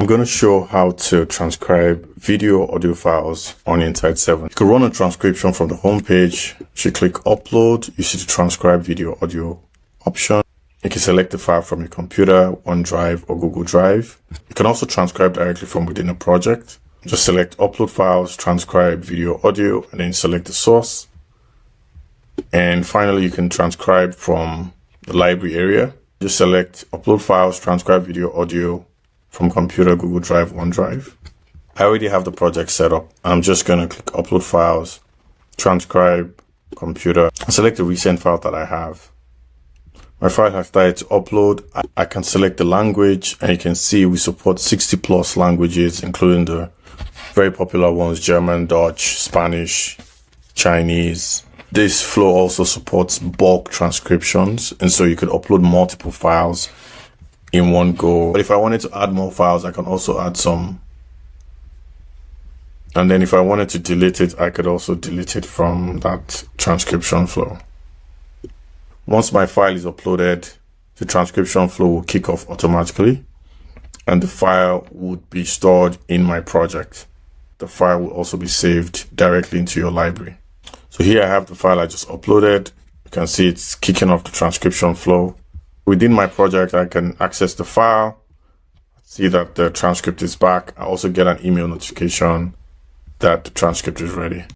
I'm going to show how to transcribe video audio files on Insight 7. You can run a transcription from the home page. You click upload, you see the transcribe video audio option. You can select the file from your computer, OneDrive or Google Drive. You can also transcribe directly from within a project. Just select upload files, transcribe video audio, and then select the source. And finally, you can transcribe from the library area. Just select upload files, transcribe video audio from computer, Google Drive, OneDrive. I already have the project set up. I'm just going to click upload files, transcribe, computer, and select the recent file that I have. My file has started to upload. I can select the language, and you can see we support 60 plus languages, including the very popular ones, German, Dutch, Spanish, Chinese. This flow also supports bulk transcriptions, and so you could upload multiple files in one go. But if I wanted to add more files, I can also add some. And then if I wanted to delete it, I could also delete it from that transcription flow. Once my file is uploaded, the transcription flow will kick off automatically, and the file would be stored in my project. The file will also be saved directly into your library. So here I have the file I just uploaded. You can see it's kicking off the transcription flow. Within my project, I can access the file, see that the transcript is back. I also get an email notification that the transcript is ready.